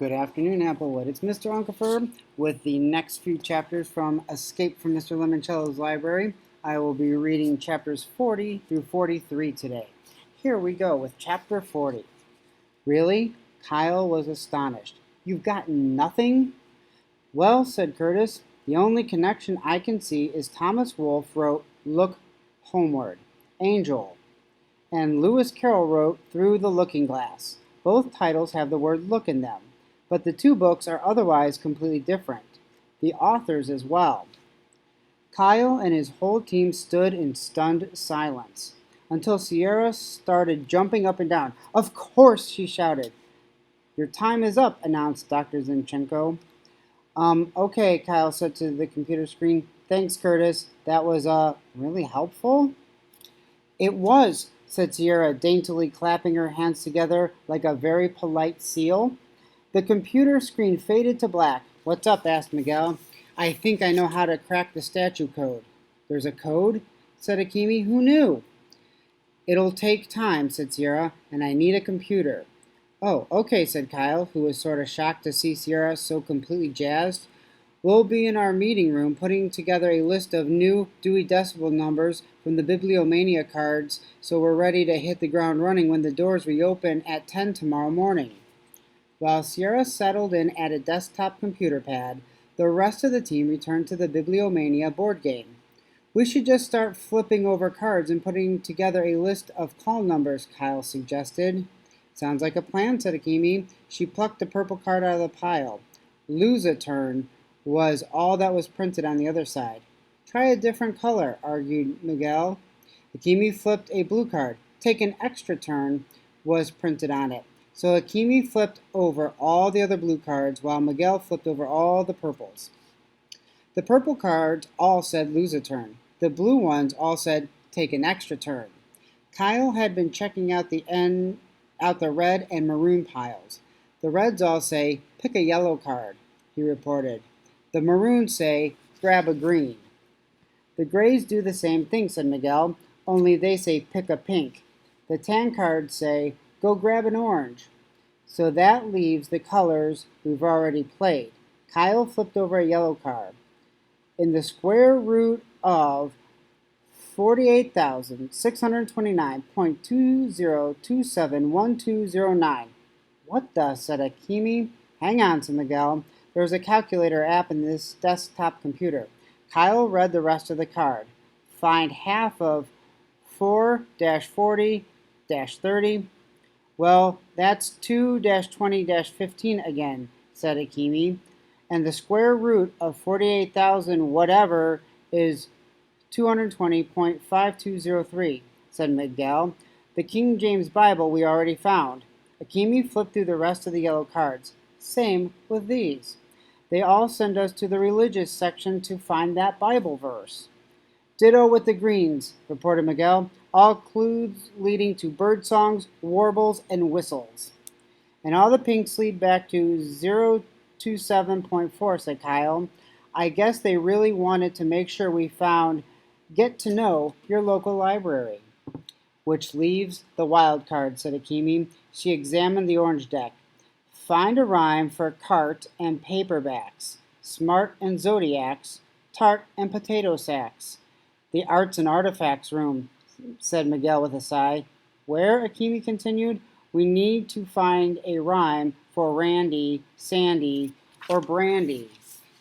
Good afternoon, Applewood. It's Mr. Unkelfer with the next few chapters from Escape from Mr. Lemoncello's Library. I will be reading chapters 40 through 43 today. Here we go with chapter 40. Really? Kyle was astonished. You've got nothing? Well, said Curtis, the only connection I can see is Thomas Wolfe wrote Look Homeward, Angel, and Lewis Carroll wrote Through the Looking Glass. Both titles have the word look in them, but the two books are otherwise completely different. The authors as well. Kyle and his whole team stood in stunned silence until Sierra started jumping up and down. Of course, she shouted. Your time is up, announced Dr. Zinchenko. Okay, Kyle said to the computer screen. Thanks, Curtis. That was, really helpful? It was, said Sierra, daintily clapping her hands together like a very polite seal. The computer screen faded to black. What's up? Asked Miguel. I think I know how to crack the statue code. There's a code? Said Akimi. Who knew? It'll take time, said Sierra, and I need a computer. Oh, okay, said Kyle, who was sort of shocked to see Sierra so completely jazzed. We'll be in our meeting room putting together a list of new Dewey Decimal numbers from the Bibliomania cards so we're ready to hit the ground running when the doors reopen at 10 tomorrow morning. While Sierra settled in at a desktop computer pad, the rest of the team returned to the Bibliomania board game. We should just start flipping over cards and putting together a list of call numbers, Kyle suggested. Sounds like a plan, said Akimi. She plucked the purple card out of the pile. Lose a turn was all that was printed on the other side. Try a different color, argued Miguel. Akimi flipped a blue card. Take an extra turn was printed on it. So Akimi flipped over all the other blue cards while Miguel flipped over all the purples. The purple cards all said lose a turn. The blue ones all said take an extra turn. Kyle had been checking out the red and maroon piles. The reds all say pick a yellow card, he reported. The maroons say grab a green. The grays do the same thing, said Miguel, only they say pick a pink. The tan cards say go grab an orange. So that leaves the colors we've already played. Kyle flipped over a yellow card. In the square root of 48,629.20271209. What the, said Akimi. Hang on, said Miguel. There's a calculator app in this desktop computer. Kyle read the rest of the card. Find half of 4-40-30. Well, that's 2-20-15 again, said Akimi. And the square root of 48,000 whatever is 220.5203, said Miguel. The King James Bible we already found. Akimi flipped through the rest of the yellow cards. Same with these. They all send us to the religious section to find that Bible verse. Ditto with the greens, reported Miguel. All clues leading to bird songs, warbles, and whistles. And all the pinks lead back to 027.4, said Kyle. I guess they really wanted to make sure we found Get to Know Your Local Library. Which leaves the wild card, said Akimi. She examined the orange deck. Find a rhyme for cart and paperbacks, smart and zodiacs, tart and potato sacks. The arts and artifacts room, said Miguel with a sigh. Where, Akimi continued, we need to find a rhyme for Randy, Sandy, or Brandy.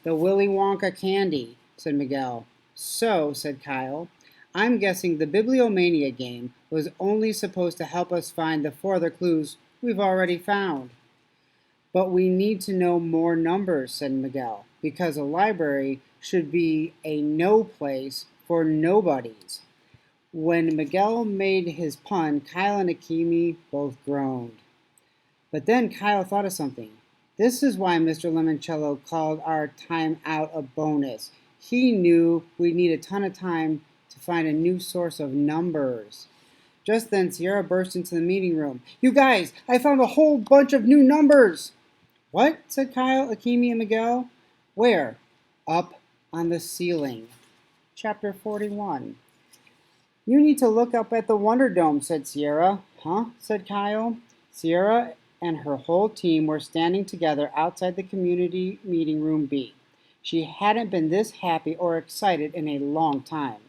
The Willy Wonka candy, said Miguel. So, said Kyle, I'm guessing the Bibliomania game was only supposed to help us find the four other clues we've already found. But we need to know more numbers, said Miguel, because a library should be a no place for nobodies. When Miguel made his pun, Kyle and Akimi both groaned. But then Kyle thought of something. This is why Mr. Lemoncello called our time out a bonus. He knew we'd need a ton of time to find a new source of numbers. Just then, Sierra burst into the meeting room. You guys, I found a whole bunch of new numbers. What? Said Kyle, Akimi, and Miguel. Where? Up on the ceiling. Chapter 41. You need to look up at the Wonder Dome, said Sierra. Huh? Said Kyle. Sierra and her whole team were standing together outside the community meeting room B. She hadn't been this happy or excited in a long time.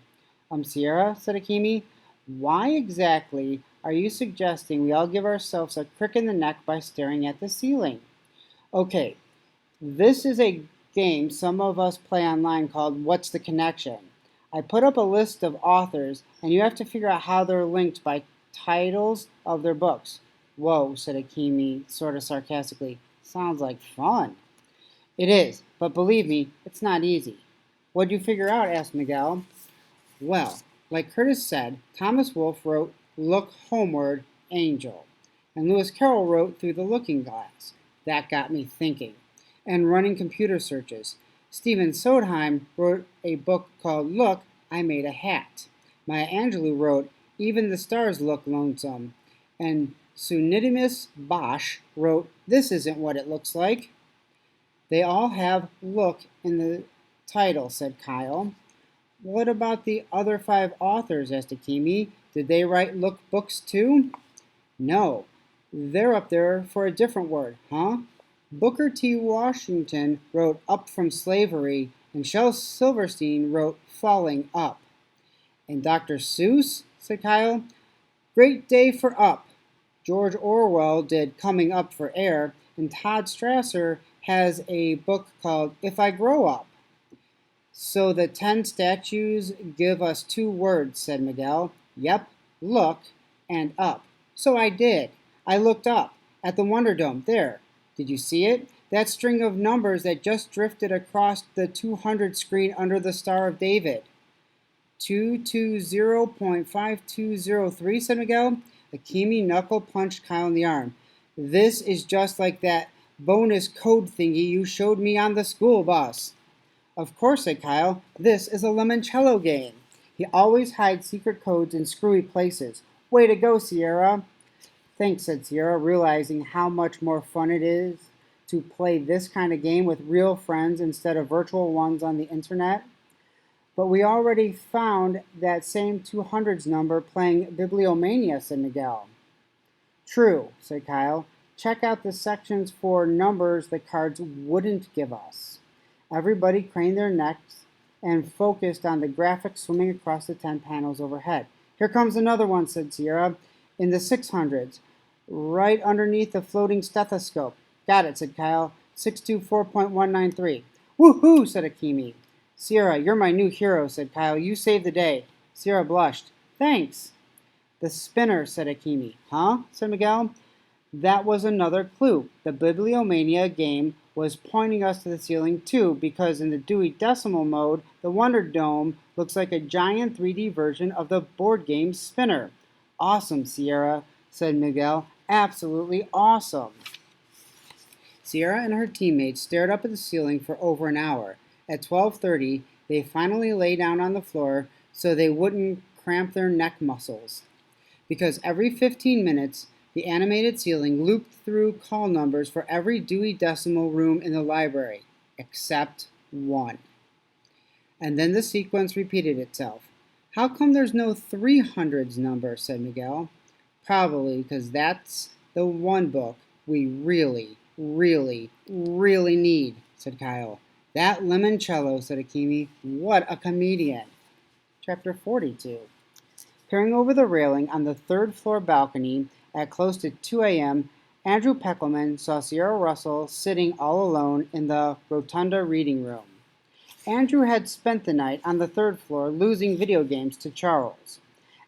Sierra, said Akimi, why exactly are you suggesting we all give ourselves a crick in the neck by staring at the ceiling? Okay, this is a game some of us play online called What's the Connection? I put up a list of authors, and you have to figure out how they're linked by titles of their books. Whoa, said Akimi, sort of sarcastically. Sounds like fun. It is, but believe me, it's not easy. What'd you figure out? Asked Miguel. Well, like Curtis said, Thomas Wolfe wrote Look Homeward, Angel, and Lewis Carroll wrote Through the Looking Glass. That got me thinking. And running computer searches. Stephen Sondheim wrote a book called Look, I Made a Hat. Maya Angelou wrote Even the Stars Look Lonesome. And Sunitimus Bosch wrote This Isn't What It Looks Like. They all have look in the title, said Kyle. What about the other 5 authors? Asked Akimi. Did they write look books too? No, they're up there for a different word, huh? Booker T. Washington wrote Up from Slavery, and Shel Silverstein wrote Falling Up. And Dr. Seuss, said Kyle, great day for Up. George Orwell did Coming Up for Air, and Todd Strasser has a book called If I Grow Up. So the 10 statues give us 2 words, said Miguel. Yep, look and up. So I did. I looked up at the Wonder Dome. There. Did you see it? That string of numbers that just drifted across the 200 screen under the Star of David. 220.5203, said Miguel. Akimi knuckle punched Kyle in the arm. This is just like that bonus code thingy you showed me on the school bus. Of course, said Kyle. This is a Lemoncello game. He always hides secret codes in screwy places. Way to go, Sierra. Thanks, said Sierra, realizing how much more fun it is to play this kind of game with real friends instead of virtual ones on the internet. But we already found that same 200s number playing Bibliomania, said Miguel. True, said Kyle. Check out the sections for numbers the cards wouldn't give us. Everybody craned their necks and focused on the graphic swimming across the 10 panels overhead. Here comes another one, said Sierra, in the 600s. Right underneath the floating stethoscope. Got it, said Kyle. 624.193. Woohoo, said Akimi. Sierra, you're my new hero, said Kyle. You saved the day. Sierra blushed. Thanks. The spinner, said Akimi. Huh? Said Miguel. That was another clue. The Bibliomania game was pointing us to the ceiling too, because in the Dewey Decimal mode, the Wonder Dome looks like a giant 3D version of the board game Spinner. Awesome, Sierra, said Miguel. Absolutely awesome. Sierra and her teammates stared up at the ceiling for over an hour. At 12:30, they finally lay down on the floor so they wouldn't cramp their neck muscles. Because every 15 minutes, the animated ceiling looped through call numbers for every Dewey Decimal room in the library, except 1. And then the sequence repeated itself. How come there's no 300s number, said Miguel. Probably because that's the one book we really, really, really need, said Kyle. That Lemoncello, said Akimi. What a comedian. Chapter 42. Peering over the railing on the 3rd floor balcony at close to 2 a.m., Andrew Peckelman saw Sierra Russell sitting all alone in the Rotunda reading room. Andrew had spent the night on the 3rd floor losing video games to Charles,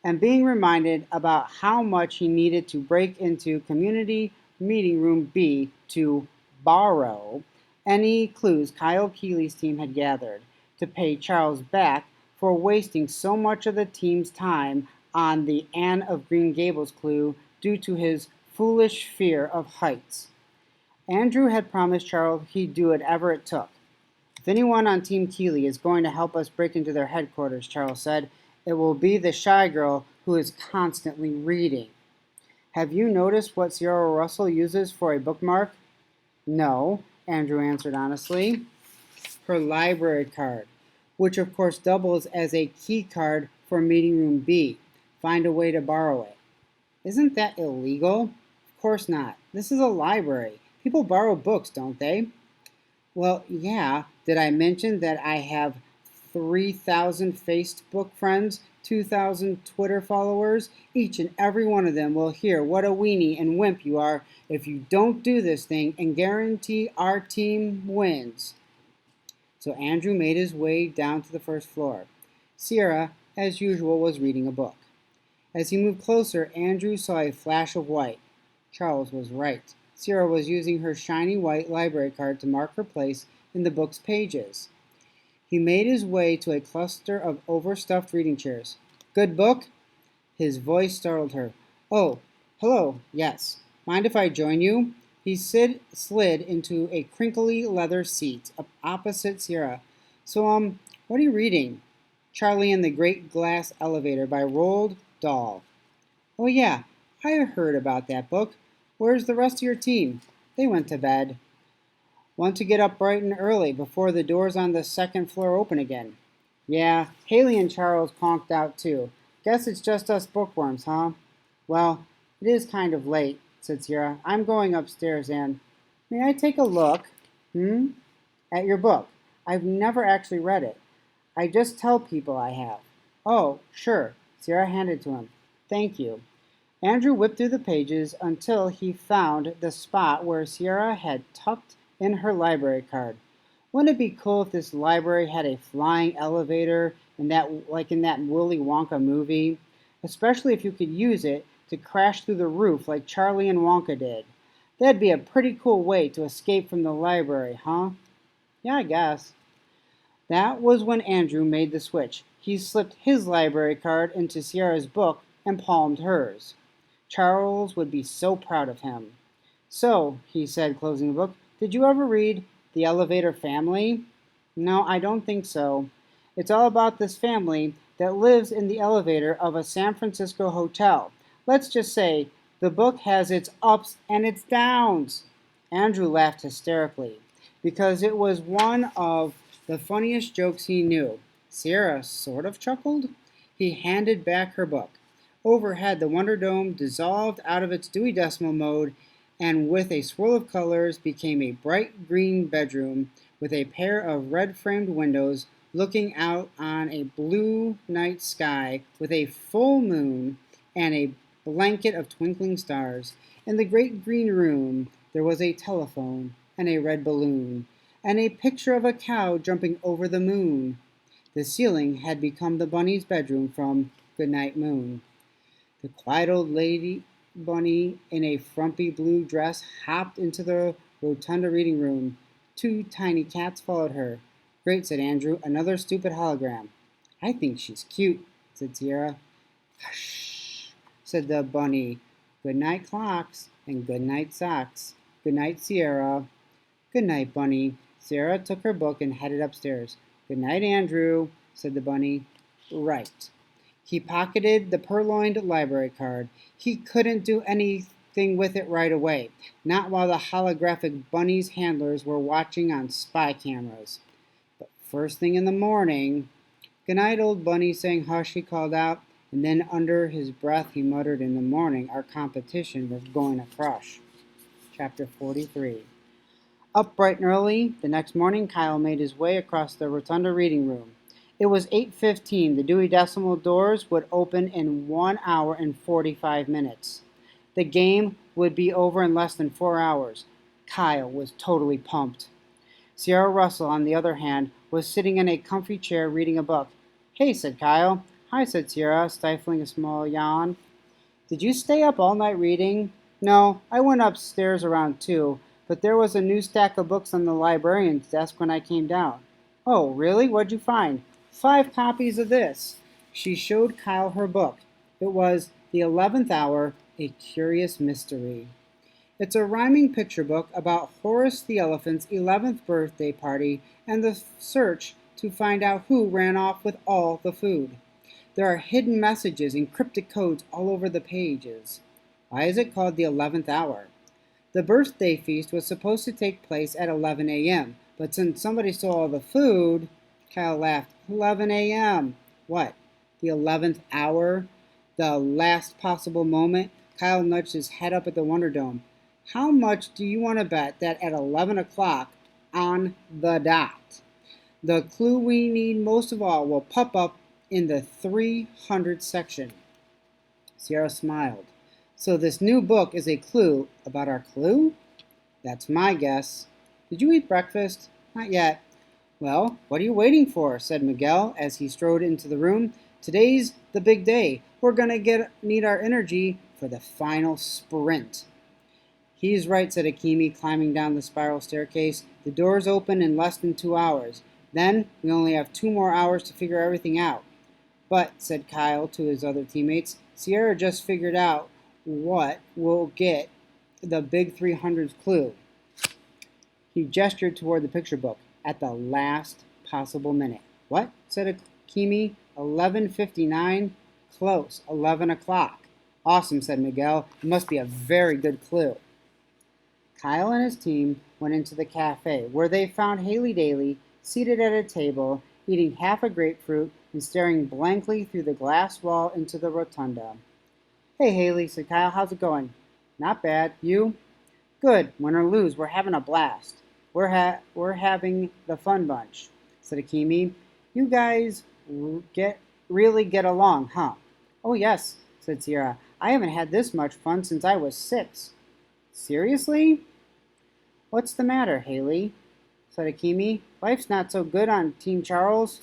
and being reminded about how much he needed to break into Community Meeting Room B to borrow any clues Kyle Keeley's team had gathered to pay Charles back for wasting so much of the team's time on the Anne of Green Gables clue due to his foolish fear of heights. Andrew had promised Charles he'd do whatever it took. If anyone on Team Keeley is going to help us break into their headquarters, Charles said, it will be the shy girl who is constantly reading. Have you noticed what Sierra Russell uses for a bookmark? No, Andrew answered honestly. Her library card, which of course doubles as a key card for Meeting Room B. Find a way to borrow it. Isn't that illegal? Of course not. This is a library. People borrow books, don't they? Well, yeah. Did I mention that I have 3,000 Facebook friends, 2,000 Twitter followers? Each and every one of them will hear what a weenie and wimp you are if you don't do this thing and guarantee our team wins. So Andrew made his way down to the first floor. Sierra, as usual, was reading a book. As he moved closer, Andrew saw a flash of white. Charles was right. Sierra was using her shiny white library card to mark her place in the book's pages. He made his way to a cluster of overstuffed reading chairs. Good book? His voice startled her. Oh, hello, yes. Mind if I join you? He slid into a crinkly leather seat opposite Sierra. So, what are you reading? Charlie and the Great Glass Elevator by Roald Dahl. Oh, yeah, I heard about that book. Where's the rest of your team? They went to bed. Want to get up bright and early before the doors on the second floor open again. Yeah, Haley and Charles conked out too. Guess it's just us bookworms, huh? Well, it is kind of late, said Sierra. I'm going upstairs and... May I take a look? At your book. I've never actually read it. I just tell people I have. Oh, sure. Sierra handed it to him. Thank you. Andrew whipped through the pages until he found the spot where Sierra had tucked in her library card. Wouldn't it be cool if this library had a flying elevator like in that Willy Wonka movie? Especially if you could use it to crash through the roof like Charlie and Wonka did. That'd be a pretty cool way to escape from the library, huh? Yeah, I guess. That was when Andrew made the switch. He slipped his library card into Sierra's book and palmed hers. Charles would be so proud of him. So, he said, closing the book, did you ever read The Elevator Family? No, I don't think so. It's all about this family that lives in the elevator of a San Francisco hotel. Let's just say the book has its ups and its downs. Andrew laughed hysterically because it was one of the funniest jokes he knew. Sierra sort of chuckled. He handed back her book. Overhead, the Wonder Dome dissolved out of its Dewey Decimal mode and with a swirl of colors became a bright green bedroom with a pair of red-framed windows looking out on a blue night sky with a full moon and a blanket of twinkling stars. In the great green room, there was a telephone and a red balloon and a picture of a cow jumping over the moon. The ceiling had become the bunny's bedroom from Goodnight Moon. The quiet old lady bunny in a frumpy blue dress hopped into the rotunda reading room. 2 tiny cats followed her. Great, said Andrew. Another stupid hologram. I think she's cute, said Sierra. Hush, said the bunny. Good night, clocks, and good night, socks. Good night, Sierra. Good night, Bunny. Sierra took her book and headed upstairs. Good night, Andrew, said the bunny. Right. He pocketed the purloined library card. He couldn't do anything with it right away, not while the holographic bunny's handlers were watching on spy cameras. But first thing in the morning... Good night, old bunny, saying hush, he called out, and then under his breath he muttered, in the morning our competition was going to crush. Chapter 43. Up bright and early the next morning, Kyle made his way across the rotunda reading room. It was 8:15. The Dewey Decimal doors would open in 1 hour and 45 minutes. The game would be over in less than 4 hours. Kyle was totally pumped. Sierra Russell, on the other hand, was sitting in a comfy chair reading a book. Hey, said Kyle. Hi, said Sierra, stifling a small yawn. Did you stay up all night reading? No, I went upstairs around 2, but there was a new stack of books on the librarian's desk when I came down. Oh, really? What'd you find? 5 copies of this. She showed Kyle her book. It was The 11th Hour, A Curious Mystery. It's a rhyming picture book about Horace the Elephant's 11th birthday party and the search to find out who ran off with all the food. There are hidden messages and cryptic codes all over the pages. Why is it called the 11th hour? The birthday feast was supposed to take place at 11 a.m., but since somebody stole all the food, Kyle laughed. 11 a.m. What? The 11th hour? The last possible moment? Kyle nudged his head up at the Wonder Dome. How much do you want to bet that at 11 o'clock on the dot, the clue we need most of all will pop up in the 300 section? Sierra smiled. So this new book is a clue about our clue? That's my guess. Did you eat breakfast? Not yet. Well, what are you waiting for? Said Miguel as he strode into the room. Today's the big day. We're gonna need our energy for the final sprint. He's right, said Akimi, climbing down the spiral staircase. The doors open in less than 2 hours. Then we only have 2 more hours to figure everything out. But, said Kyle to his other teammates, Sierra just figured out what will get the big 300's clue. He gestured toward the picture book at the last possible minute. What? Said Akimi. 11:59? Close. 11 o'clock. Awesome, said Miguel. It must be a very good clue. Kyle and his team went into the cafe, where they found Haley Daly seated at a table, eating half a grapefruit and staring blankly through the glass wall into the rotunda. Hey, Haley, said Kyle. How's it going? Not bad. You? Good. Win or lose, we're having a blast. We're having the fun bunch, said Akimi. You guys really get along, huh? Oh, yes, said Sierra. I haven't had this much fun since I was 6. Seriously? What's the matter, Haley? Said Akimi. Life's not so good on Team Charles.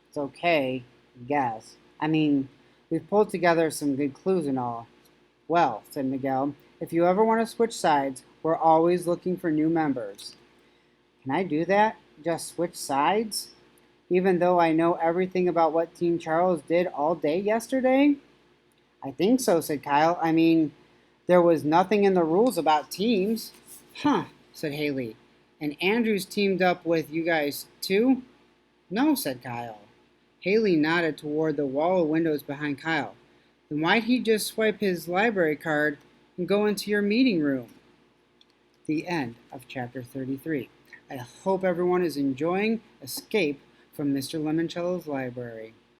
It's okay, I guess. I mean, we've pulled together some good clues and all. Well, said Miguel, if you ever want to switch sides, we're always looking for new members. Can I do that? Just switch sides? Even though I know everything about what Team Charles did all day yesterday? I think so, said Kyle. I mean, there was nothing in the rules about teams. Huh, said Haley. And Andrew's teamed up with you guys too? No, said Kyle. Haley nodded toward the wall of windows behind Kyle. Then why'd he just swipe his library card and go into your meeting room? The end of chapter 33. I hope everyone is enjoying Escape from Mr. Lemoncello's library.